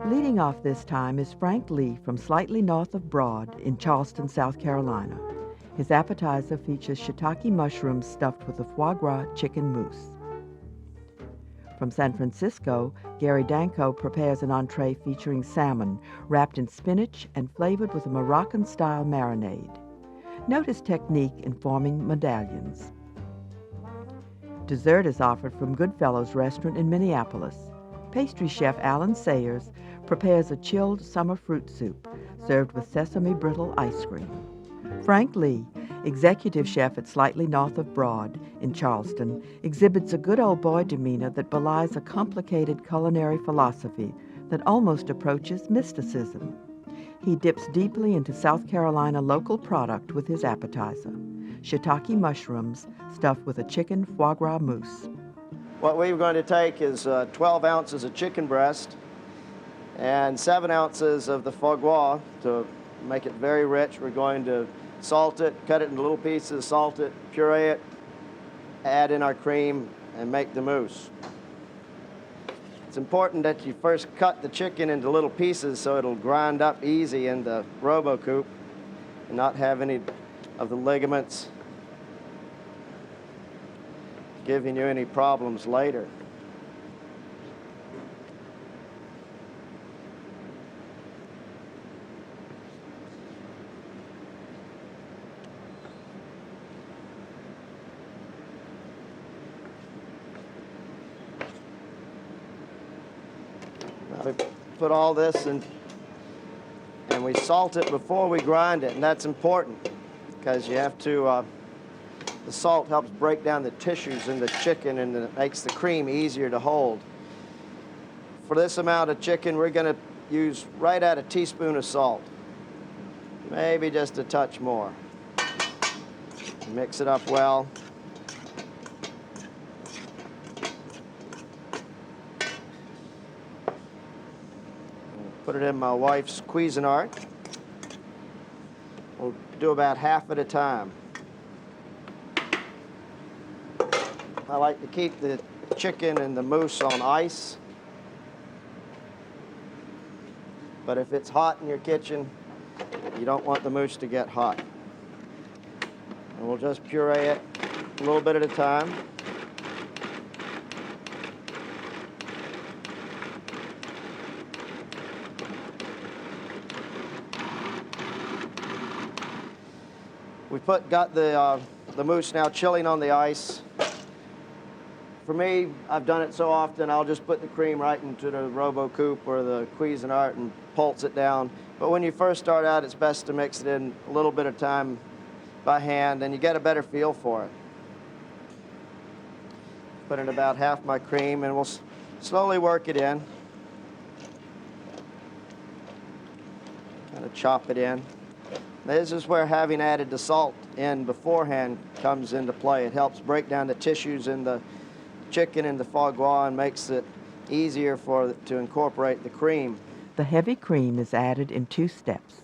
Leading off this time is Frank Lee from slightly north of Broad in Charleston, South Carolina. His appetizer features shiitake mushrooms stuffed with a foie gras chicken mousse. From San Francisco, Gary Danko prepares an entree featuring salmon wrapped in spinach and flavored with a Moroccan-style marinade. Note his technique in forming medallions. Dessert is offered from Goodfellows restaurant in Minneapolis. Pastry chef Alan Sayers prepares a chilled summer fruit soup served with sesame brittle ice cream. Frank Lee, executive chef at slightly north of Broad in Charleston, exhibits a good old boy demeanor that belies a complicated culinary philosophy that almost approaches mysticism. He dips deeply into South Carolina local product with his appetizer, shiitake mushrooms stuffed with a chicken foie gras mousse. What we're going to take is 12 ounces of chicken breast and 7 ounces of the foie gras to make it very rich. We're going to salt it, cut it into little pieces, salt it, puree it, add in our cream, and make the mousse. It's important that you first cut the chicken into little pieces so it'll grind up easy in the robo-coupe and not have any of the ligaments giving you any problems later. Now we put all this in, and we salt it before we grind it, and that's important because you have to the salt helps break down the tissues in the chicken and it makes the cream easier to hold. For this amount of chicken, we're going to use right at a teaspoon of salt, maybe just a touch more. Mix it up well. Put it in my wife's Cuisinart. We'll do about half at a time. I like to keep the chicken and the mousse on ice. But if it's hot in your kitchen, you don't want the mousse to get hot. And we'll just puree it a little bit at a time. We've got the mousse now chilling on the ice. For me, I've done it so often, I'll just put the cream right into the robo-coupe or the Cuisinart and pulse it down. But when you first start out, it's best to mix it in a little bit of time by hand, and you get a better feel for it. Put in about half my cream, and we'll slowly work it in. Kind of chop it in. This is where having added the salt in beforehand comes into play. It helps break down the tissues in the chicken and the foie gras and makes it easier to incorporate the cream. The heavy cream is added in 2 steps.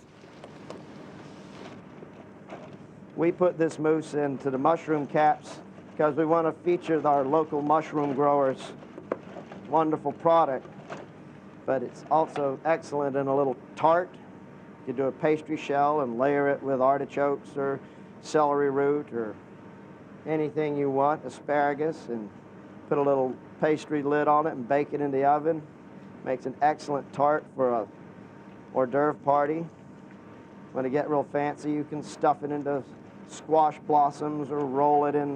We put this mousse into the mushroom caps because we want to feature our local mushroom growers' wonderful product, but it's also excellent in a little tart. You do a pastry shell and layer it with artichokes or celery root or anything you want, asparagus, and put a little pastry lid on it and bake it in the oven. Makes an excellent tart for a hors d'oeuvre party. When you get real fancy, you can stuff it into squash blossoms or roll it in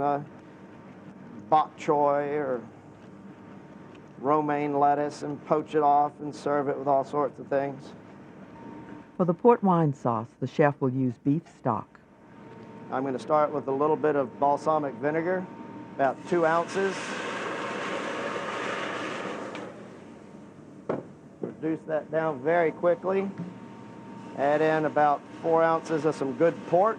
bok choy or romaine lettuce and poach it off and serve it with all sorts of things. For the port wine sauce, the chef will use beef stock. I'm going to start with a little bit of balsamic vinegar, about 2 ounces. Reduce that down very quickly. Add in about 4 ounces of some good port.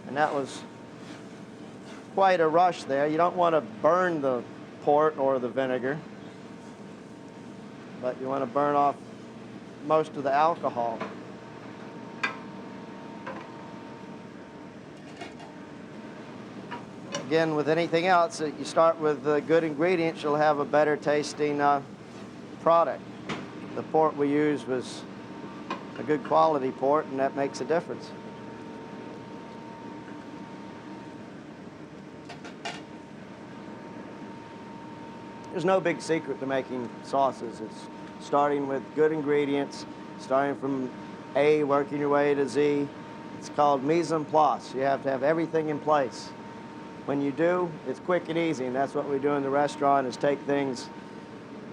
And that was quite a rush there. You don't want to burn the port or the vinegar, but you want to burn off most of the alcohol. Again, with anything else, you start with good ingredients, you'll have a better tasting product. The port we used was a good quality port, and that makes a difference. There's no big secret to making sauces. It's starting with good ingredients, starting from A, working your way to Z. It's called mise en place. You have to have everything in place. When you do, it's quick and easy, and that's what we do in the restaurant, is take things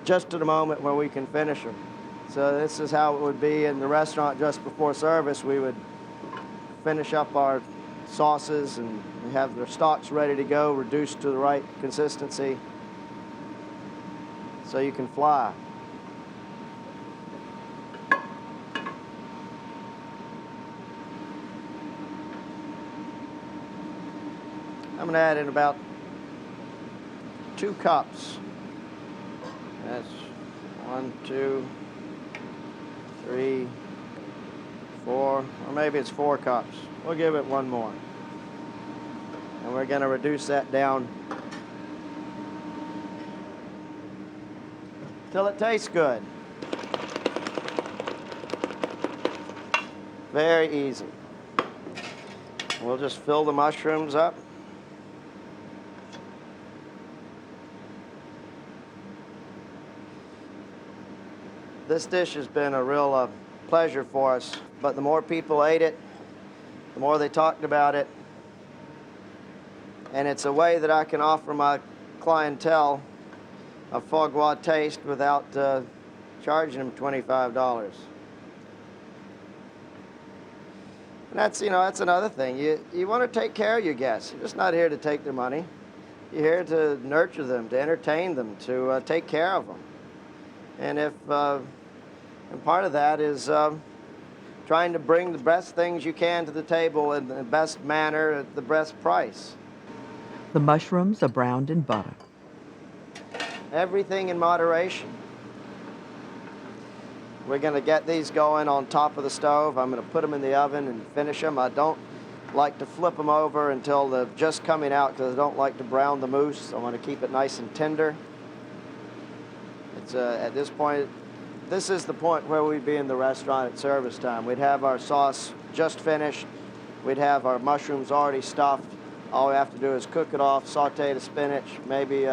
just to the moment where we can finish them. So this is how it would be in the restaurant just before service. We would finish up our sauces and we have their stocks ready to go, reduced to the right consistency, so you can fly. I'm going to add in about 2 cups. That's 1, 2, 3, 4, or maybe it's 4 cups. We'll give it 1 more. And we're going to reduce that down till it tastes good. Very easy. We'll just fill the mushrooms up. This dish has been a real pleasure for us, but the more people ate it, the more they talked about it. And it's a way that I can offer my clientele a foie gras taste without charging them $25. And that's, that's another thing. You want to take care of your guests. You're just not here to take their money. You're here to nurture them, to entertain them, to take care of them. And and part of that is trying to bring the best things you can to the table in the best manner at the best price. The mushrooms are browned in butter. Everything in moderation. We're going to get these going on top of the stove. I'm going to put them in the oven and finish them. I don't like to flip them over until they're just coming out because I don't like to brown the mousse. I want to keep it nice and tender. It's at this point, this is the point where we'd be in the restaurant at service time. We'd have our sauce just finished. We'd have our mushrooms already stuffed. All we have to do is cook it off, saute the spinach, maybe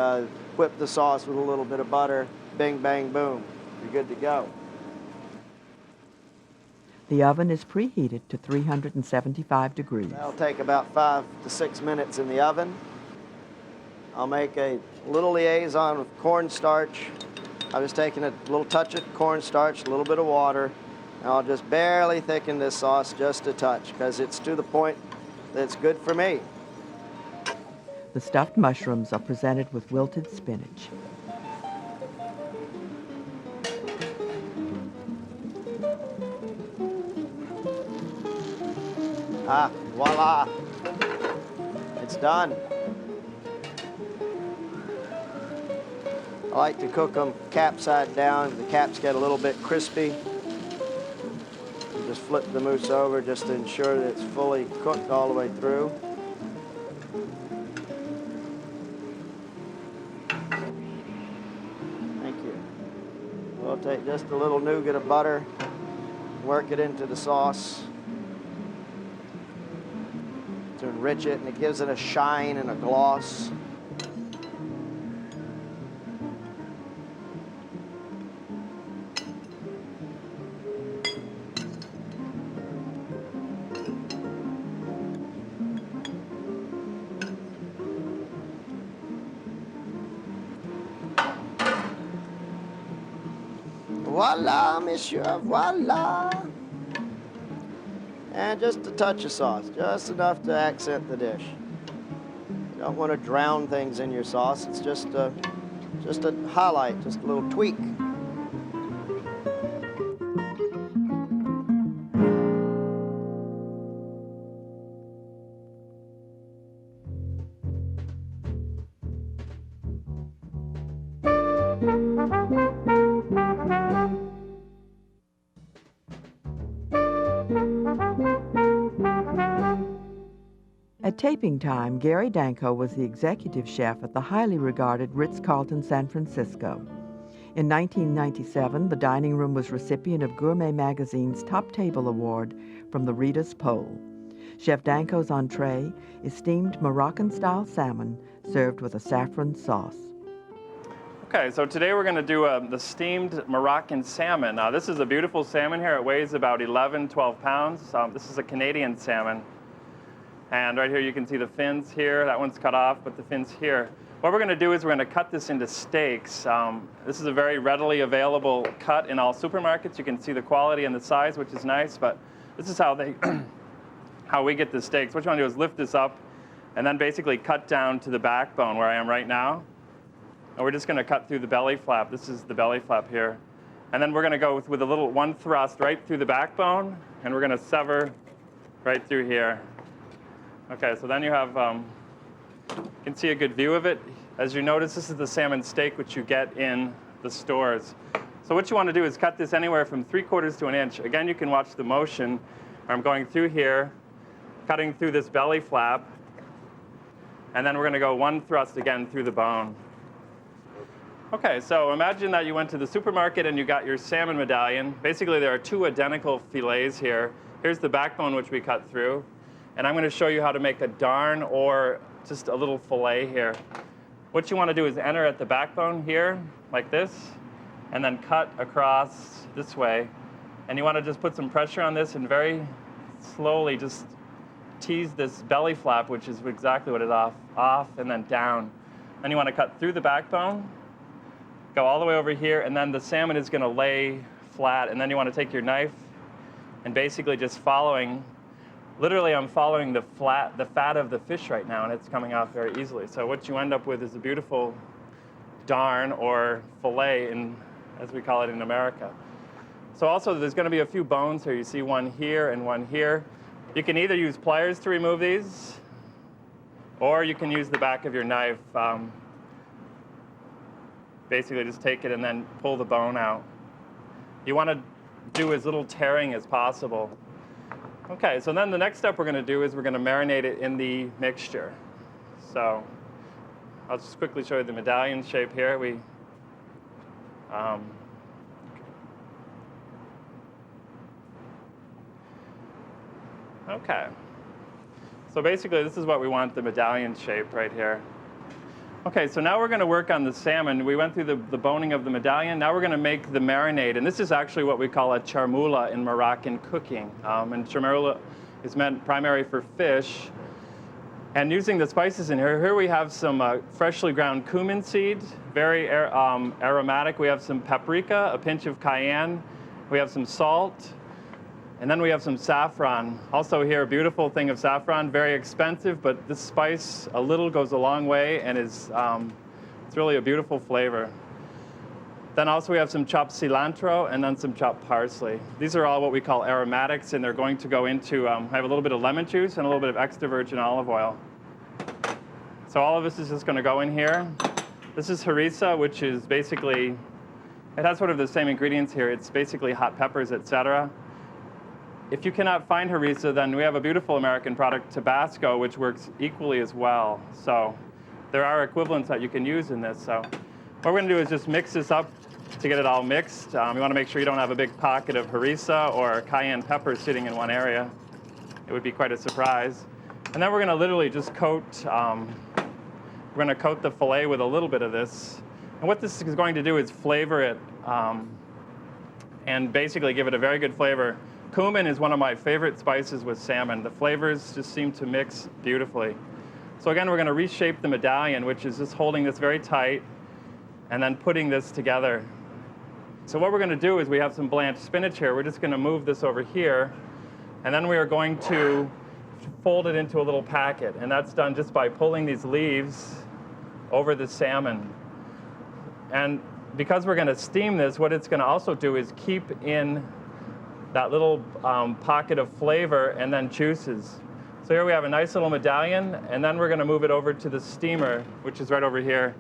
whip the sauce with a little bit of butter. Bing, bang, boom. You're good to go. The oven is preheated to 375 degrees. That'll take about 5 to 6 minutes in the oven. I'll make a little liaison with cornstarch. I'm just taking a little touch of cornstarch, a little bit of water, and I'll just barely thicken this sauce just a touch because it's to the point that it's good for me. The stuffed mushrooms are presented with wilted spinach. Ah, voila. It's done. I like to cook them cap side down. The caps get a little bit crispy. You just flip the mousse over just to ensure that it's fully cooked all the way through. Thank you. We'll take just a little nougat of butter, work it into the sauce to enrich it, and it gives it a shine and a gloss. Voila, monsieur, voila. And just a touch of sauce, just enough to accent the dish. You don't want to drown things in your sauce. It's just a highlight, just a little tweak. At taping time, Gary Danko was the executive chef at the highly regarded Ritz-Carlton San Francisco. In 1997, the dining room was recipient of Gourmet Magazine's Top Table Award from the Reader's Poll. Chef Danko's entree is steamed Moroccan-style salmon served with a saffron sauce. Okay, so today we're going to do the steamed Moroccan salmon. This is a beautiful salmon here. It weighs about 11, 12 pounds. This is a Canadian salmon. And right here you can see the fins here. That one's cut off, but the fins here. What we're going to do is we're going to cut this into steaks. This is a very readily available cut in all supermarkets. You can see the quality and the size, which is nice, but this is how how we get the steaks. What you want to do is lift this up and then basically cut down to the backbone where I am right now. And we're just going to cut through the belly flap. This is the belly flap here. And then we're going to go with a little one thrust right through the backbone, and we're going to sever right through here. Okay, so then you have, you can see a good view of it. As you notice, this is the salmon steak which you get in the stores. So what you want to do is cut this anywhere from 3/4 to an inch. Again, you can watch the motion. I'm going through here, cutting through this belly flap, and then we're going to go one thrust again through the bone. Okay, so imagine that you went to the supermarket and you got your salmon medallion. Basically, there are two identical fillets here. Here's the backbone which we cut through. And I'm going to show you how to make a darn or just a little fillet here. What you want to do is enter at the backbone here, like this, and then cut across this way. And you want to just put some pressure on this and very slowly just tease this belly flap, which is exactly what it is, off and then down. Then you want to cut through the backbone, go all the way over here, and then the salmon is going to lay flat. And then you want to take your knife and basically just following. Literally, I'm following the fat of the fish right now, and it's coming off very easily. So what you end up with is a beautiful darn or fillet, as we call it in America. So also, there's going to be a few bones here. You see one here and one here. You can either use pliers to remove these, or you can use the back of your knife. Basically, just take it and then pull the bone out. You want to do as little tearing as possible. Okay, so then the next step we're going to do is we're going to marinate it in the mixture. So I'll just quickly show you the medallion shape here. Okay. So basically, this is what we want the medallion shape right here. Okay, so now we're going to work on the salmon. We went through the boning of the medallion. Now we're going to make the marinade. And this is actually what we call a charmoula in Moroccan cooking. And charmoula is meant primarily for fish. And using the spices in here we have some freshly ground cumin seed, very aromatic. We have some paprika, a pinch of cayenne. We have some salt. And then we have some saffron. Also here, a beautiful thing of saffron, very expensive, but this spice, a little goes a long way and it's really a beautiful flavor. Then also we have some chopped cilantro and then some chopped parsley. These are all what we call aromatics, and they're going to go into, I have a little bit of lemon juice and a little bit of extra virgin olive oil. So all of this is just going to go in here. This is harissa, which is basically, it has sort of the same ingredients here. It's basically hot peppers, etc. If you cannot find harissa, then we have a beautiful American product, Tabasco, which works equally as well. So there are equivalents that you can use in this. So what we're going to do is just mix this up to get it all mixed. You want to make sure you don't have a big pocket of harissa or cayenne pepper sitting in one area. It would be quite a surprise. And then we're going to literally just coat, we're going to coat the fillet with a little bit of this. And what this is going to do is flavor it and basically give it a very good flavor. Cumin is one of my favorite spices with salmon. The flavors just seem to mix beautifully. So again, we're going to reshape the medallion, which is just holding this very tight and then putting this together. So what we're going to do is we have some blanched spinach here. We're just going to move this over here, and then we are going to fold it into a little packet. And that's done just by pulling these leaves over the salmon. And because we're going to steam this, what it's going to also do is keep in that little pocket of flavor and then juices. So here we have a nice little medallion, and then we're going to move it over to the steamer, which is right over here.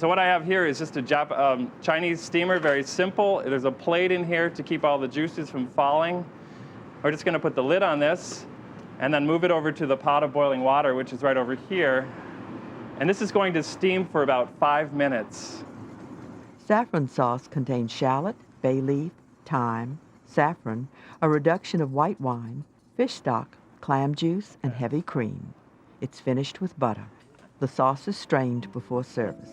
So what I have here is just a Chinese steamer, very simple. There's a plate in here to keep all the juices from falling. We're just going to put the lid on this and then move it over to the pot of boiling water, which is right over here. And this is going to steam for about 5 minutes. Saffron sauce contains shallot, bay leaf, thyme, saffron, a reduction of white wine, fish stock, clam juice, and heavy cream. It's finished with butter. The sauce is strained before service.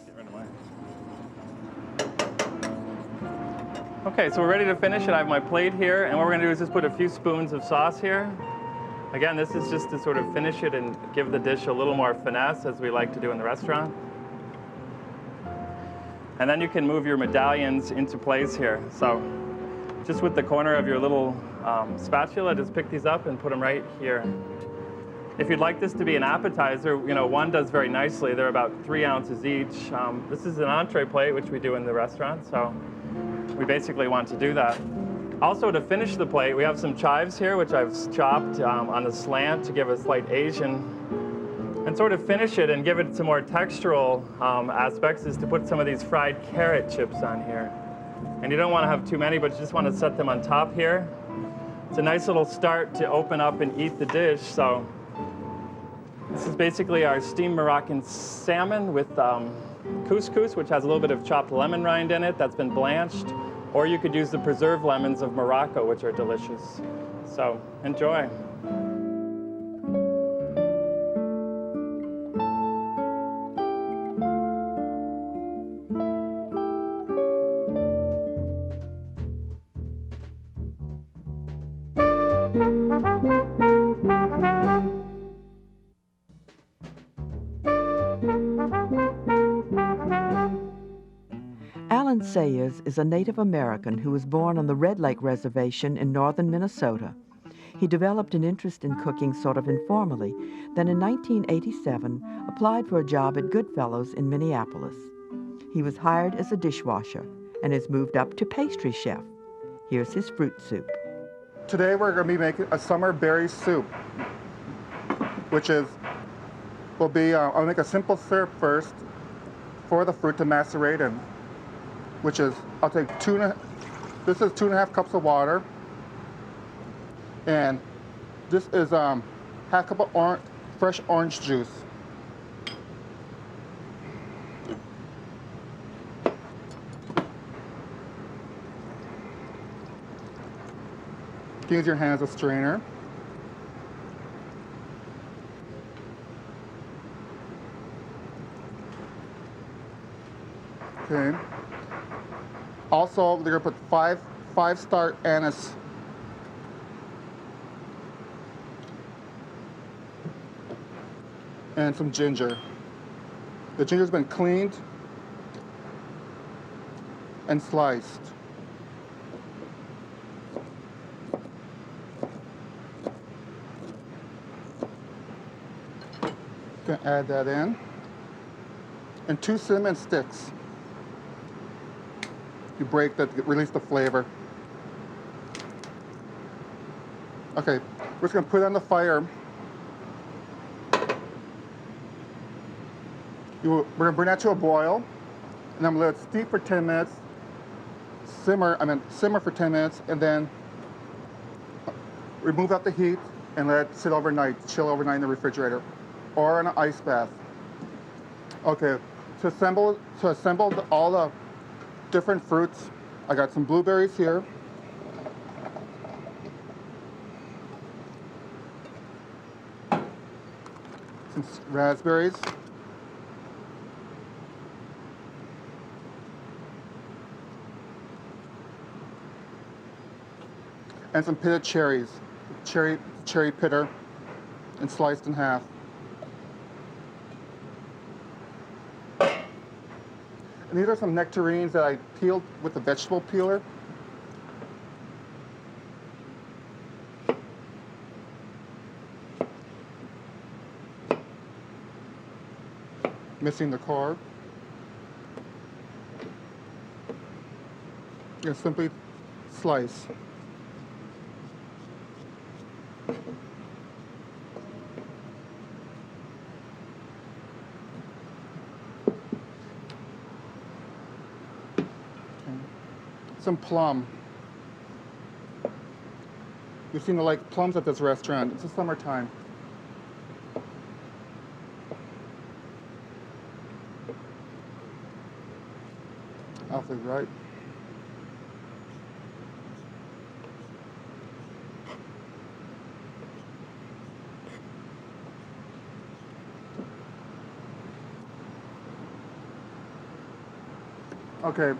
Okay, so we're ready to finish it. I have my plate here, and what we're going to do is just put a few spoons of sauce here. Again, this is just to sort of finish it and give the dish a little more finesse, as we like to do in the restaurant. And then you can move your medallions into place here. So just with the corner of your little spatula, just pick these up and put them right here. If you'd like this to be an appetizer, one does very nicely. They're about 3 ounces each. This is an entree plate, which we do in the restaurant, so we basically want to do that. Also, to finish the plate, we have some chives here, which I've chopped on a slant to give a slight Asian. And sort of finish it and give it some more textural aspects is to put some of these fried carrot chips on here. And you don't want to have too many, but you just want to set them on top here. It's a nice little start to open up and eat the dish. So this is basically our steamed Moroccan salmon with couscous, which has a little bit of chopped lemon rind in it that's been blanched. Or you could use the preserved lemons of Morocco, which are delicious. So enjoy. Alan Sayers is a Native American who was born on the Red Lake Reservation in northern Minnesota. He developed an interest in cooking sort of informally, then in 1987 applied for a job at Goodfellows in Minneapolis. He was hired as a dishwasher and has moved up to pastry chef. Here's his fruit soup. Today we're going to be making a summer berry soup, which I'll make a simple syrup first for the fruit to macerate in, which is, I'll take this is 2.5 cups of water, and this is half cup of fresh orange juice. Use your hand as a strainer. Okay. Also, they're gonna put five-star anise. And some ginger. The ginger's been cleaned and sliced. Gonna add that in. And 2 cinnamon sticks. You break that to release the flavor. Okay, we're just gonna put it on the fire. We're gonna bring that to a boil, and I'm gonna let it steep for 10 minutes. Simmer for 10 minutes, and then remove out the heat and let it sit overnight, chill overnight in the refrigerator, or in an ice bath. Okay, to assemble all the different fruits, I got some blueberries here. Some raspberries. And some pitted cherries. Cherry pitter and sliced in half. And these are some nectarines that I peeled with the vegetable peeler. Missing the core. You simply slice. Some plum. You seem to like plums at this restaurant. It's the summertime. Awfully right. Okay. And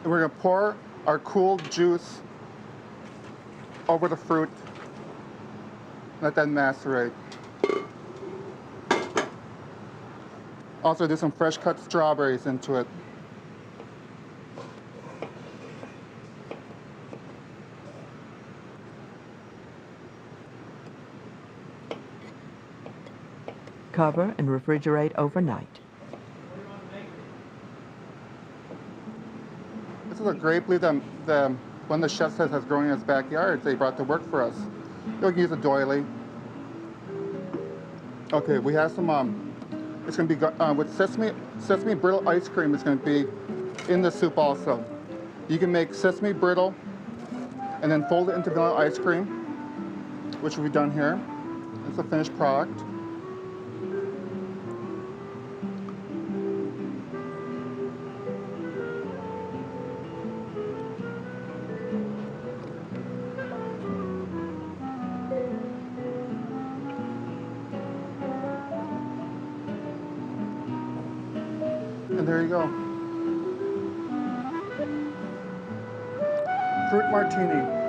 we're gonna pour our cool juice over the fruit. Let that macerate. Also do some fresh cut strawberries into it. Cover and refrigerate overnight. This is a grape leaf that one of the chefs says has grown in his backyard. They brought to work for us. You can use a doily. Okay, we have some. It's going to be with sesame brittle ice cream. It's going to be in the soup also. You can make sesame brittle and then fold it into vanilla ice cream, which will be done here. It's a finished product. And there you go. Fruit martini.